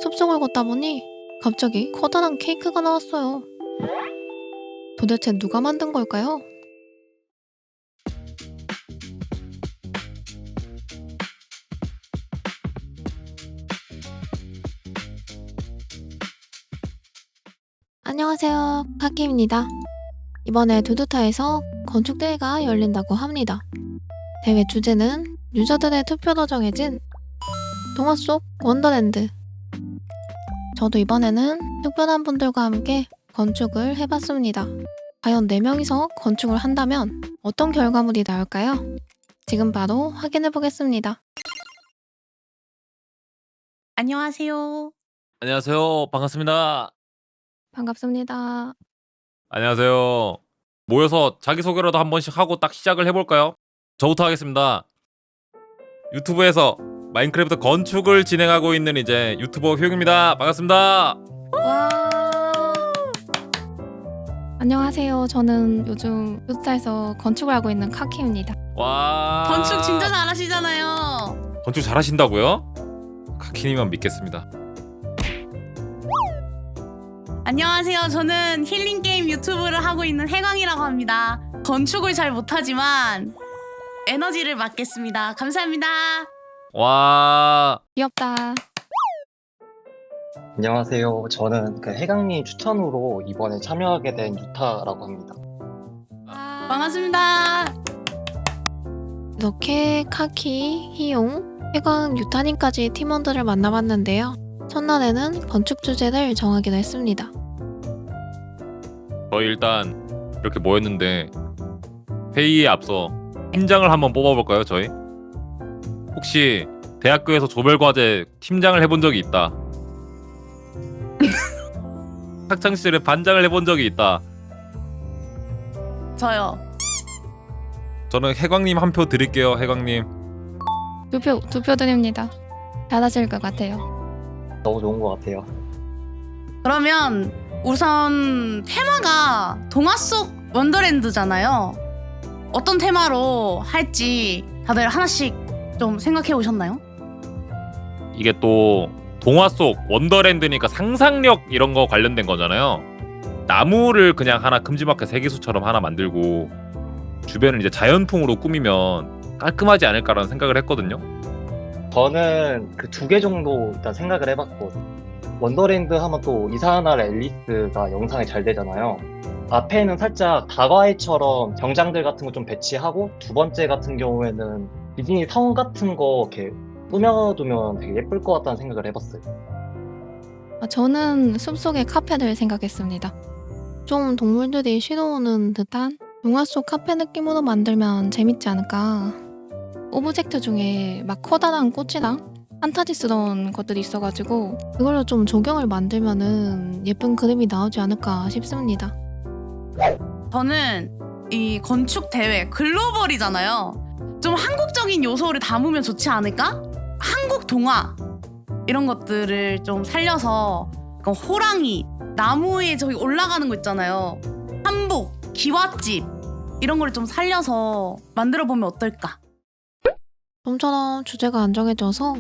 숲속을 걷다 보니 갑자기 커다란 케이크가 나왔어요. 도대체 누가 만든 걸까요? 안녕하세요, 카키입니다. 이번에 두두타에서 건축대회가 열린다고 합니다. 대회 주제는 유저들의 투표로 정해진 동화 속 원더랜드. 저도 이번에는 특별한 분들과 함께 건축을 해봤습니다. 과연 4명이서 건축을 한다면 어떤 결과물이 나올까요? 지금 바로 확인해보겠습니다. 안녕하세요. 안녕하세요. 반갑습니다. 반갑습니다. 안녕하세요. 모여서 자기소개라도 한 번씩 하고 딱 시작을 해볼까요? 저부터 하겠습니다. 유튜브에서 마인크래프트 건축을 진행하고 있는 이제 유튜버 효용입니다. 반갑습니다. 와. 안녕하세요. 저는 요즘 두두타에서 건축을 하고 있는 카키입니다. 와. 건축 진짜 잘하시잖아요. 건축 잘하신다고요? 카키님만 믿겠습니다. 안녕하세요. 저는 힐링 게임 유튜브를 하고 있는 해광이라고 합니다. 건축을 잘 못하지만 에너지를 맡겠습니다. 감사합니다. 와. 귀엽다. 안녕하세요. 저는 해강님 추천으로 이번에 참여하게 된 유타라고 합니다. 반갑습니다. 이렇게 카키, 희용, 해광, 유타님까지 팀원들을 만나봤는데요. 첫날에는 건축 주제를 정하기로 했습니다. 저희 일단 이렇게 모였는데 회의에 앞서 팀장을 한번 뽑아볼까요, 저희? 혹시 대학교에서 조별과제 팀장을 해본 적이 있다. 학창시절에 반장을 해본 적이 있다. 저요. 저는 해광님 한 표 드릴게요. 해광님. 두 표 드립니다. 잘하실 것 같아요. 너무 좋은 것 같아요. 그러면 우선 테마가 동화 속 원더랜드잖아요. 어떤 테마로 할지 다들 하나씩 좀 생각해 오셨나요? 이게 또 동화 속 원더랜드니까 상상력 이런 거 관련된 거잖아요. 나무를 그냥 하나 큼지막하게 세계수처럼 하나 만들고 주변을 이제 자연풍으로 꾸미면 깔끔하지 않을까라는 생각을 했거든요. 저는 그 2개 정도 일단 생각을 해봤고, 원더랜드 하면 또 이상한 나라 앨리스가 영상이 잘 되잖아요. 앞에는 살짝 다과이처럼 병장들 같은 거 좀 배치하고, 두 번째 같은 경우에는 디즈니 사원 같은 거 이렇게 꾸며두면 되게 예쁠 것 같다는 생각을 해봤어요. 저는 숲속의 카페를 생각했습니다. 좀 동물들이 쉬러 오는 듯한 동화 속 카페 느낌으로 만들면 재밌지 않을까. 오브젝트 중에 막 커다란 꽃이랑 판타지스러운 것들이 있어가지고 그걸로 좀 조경을 만들면은 예쁜 그림이 나오지 않을까 싶습니다. 저는 이 건축 대회 글로벌이잖아요. 좀 한국적인 요소를 담으면 좋지 않을까? 한국 동화 이런 것들을 좀 살려서 약간 호랑이, 나무 위에 저기 올라가는 거 있잖아요. 한복, 기와집 이런 거를 좀 살려서 만들어 보면 어떨까? 좀처럼 주제가 안 정해져서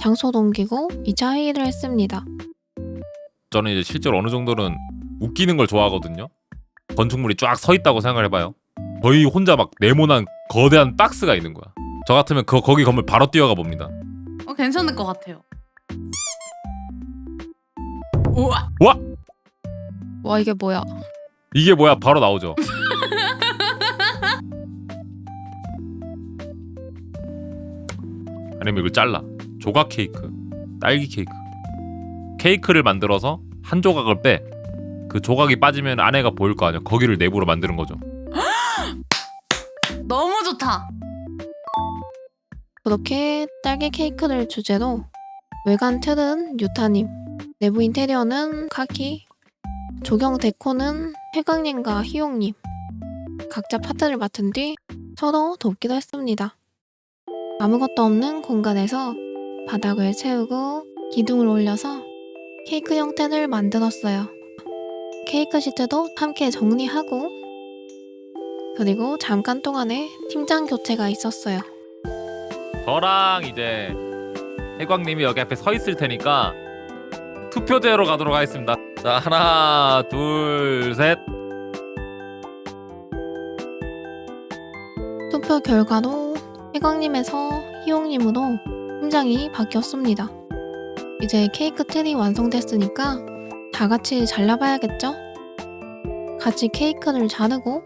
장소도 옮기고 2차 회의를 했습니다. 저는 이제 실제로 어느 정도는 웃기는 걸 좋아하거든요. 건축물이 쫙 서 있다고 생각을 해봐요. 거의 혼자 막 네모난 거대한 박스가 있는 거야. 저 같으면 거기 건물 바로 뛰어가 봅니다. 괜찮을 것 같아요. 우와! 와! 와, 이게 뭐야? 이게 뭐야? 바로 나오죠. 아니면 이걸 잘라. 조각 케이크, 딸기 케이크. 케이크를 만들어서 한 조각을 빼. 그 조각이 빠지면 안에가 보일 거 아니야. 거기를 내부로 만드는 거죠. 너무 좋다. 그렇게 딸기 케이크를 주제로 외관 틀은 유타님, 내부 인테리어는 카키, 조경 데코는 해강님과 희용님. 각자 파트를 맡은 뒤 서로 돕기도 했습니다. 아무것도 없는 공간에서 바닥을 채우고 기둥을 올려서 케이크 형태를 만들었어요. 케이크 시트도 함께 정리하고, 그리고 잠깐 동안에 팀장 교체가 있었어요. 저랑 이제 해광님이 여기 앞에 서 있을 테니까 투표제로 가도록 하겠습니다. 자, 하나, 둘, 셋. 투표 결과도 해광님에서 희용님으로 팀장이 바뀌었습니다. 이제 케이크 틀이 완성됐으니까 다 같이 잘라봐야겠죠? 같이 케이크를 자르고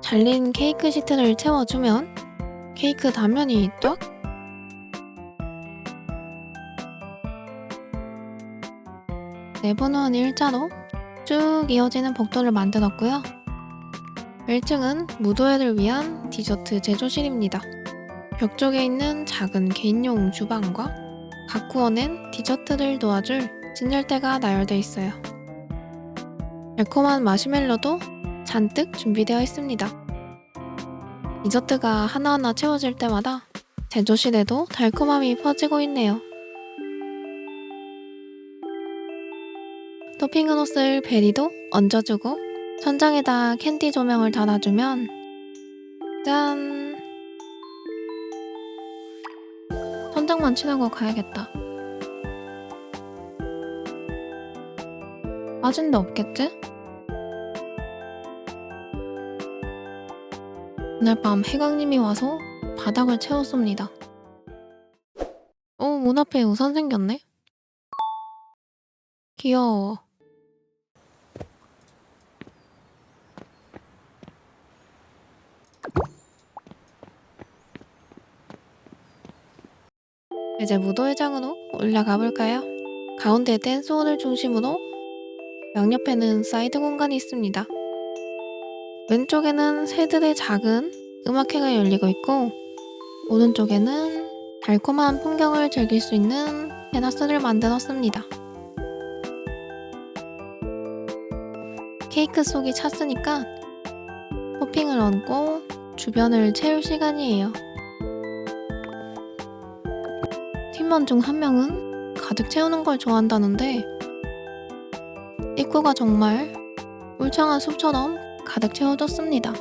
잘린 케이크 시트를 채워주면 케이크 단면이 쫙 내부는 일자로 쭉 이어지는 복도를 만들었고요. 1층은 무도회를 위한 디저트 제조실입니다. 벽 쪽에 있는 작은 개인용 주방과 각 구워낸 디저트를 도와줄 진열대가 나열되어 있어요. 달콤한 마시멜로도 잔뜩 준비되어 있습니다. 디저트가 하나하나 채워질 때마다 제조실에도 달콤함이 퍼지고 있네요. 토핑으로 쓸 베리도 얹어주고 천장에다 캔디 조명을 달아주면 짠! 천장만 칠하고 가야겠다. 빠진 데 없겠지? 그날 밤 해광님이 와서 바닥을 채웠습니다. 문 앞에 우산 생겼네? 귀여워. 이제 무도회장으로 올라가 볼까요? 가운데 댄스홀을 중심으로 양옆에는 사이드 공간이 있습니다. 왼쪽에는 새들의 작은 음악회가 열리고 있고 오른쪽에는 달콤한 풍경을 즐길 수 있는 테라스를 만들었습니다. 케이크 속이 찼으니까 토핑을 얹고 주변을 채울 시간이에요. 팀원 중 한 명은 가득 채우는 걸 좋아한다는데 입구가 정말 울창한 숲처럼 가득 채워졌습니다.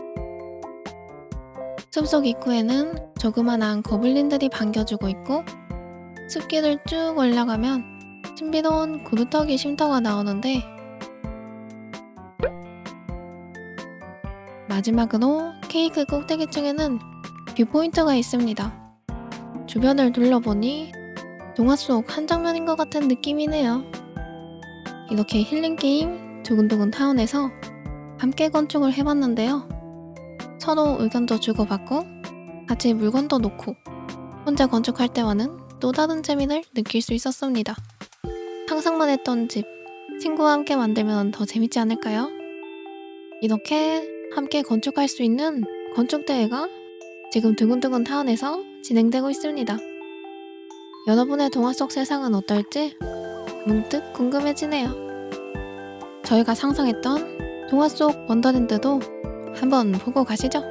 숲속 입구에는 조그만한 거블린들이 반겨주고 있고 숲길을 쭉 올라가면 신비로운 구루터기 쉼터가 나오는데 마지막으로 케이크 꼭대기층에는 뷰포인트가 있습니다. 주변을 둘러보니 동화 속 한 장면인 것 같은 느낌이네요. 이렇게 힐링게임 두근두근 타운에서 함께 건축을 해봤는데요. 서로 의견도 주고받고 같이 물건도 놓고 혼자 건축할 때와는 또 다른 재미를 느낄 수 있었습니다. 상상만 했던 집, 친구와 함께 만들면 더 재밌지 않을까요? 이렇게 함께 건축할 수 있는 건축대회가 지금 두근두근 타운에서 진행되고 있습니다. 여러분의 동화 속 세상은 어떨지 문득 궁금해지네요. 저희가 상상했던 동화 속 원더랜드도 한번 보고 가시죠.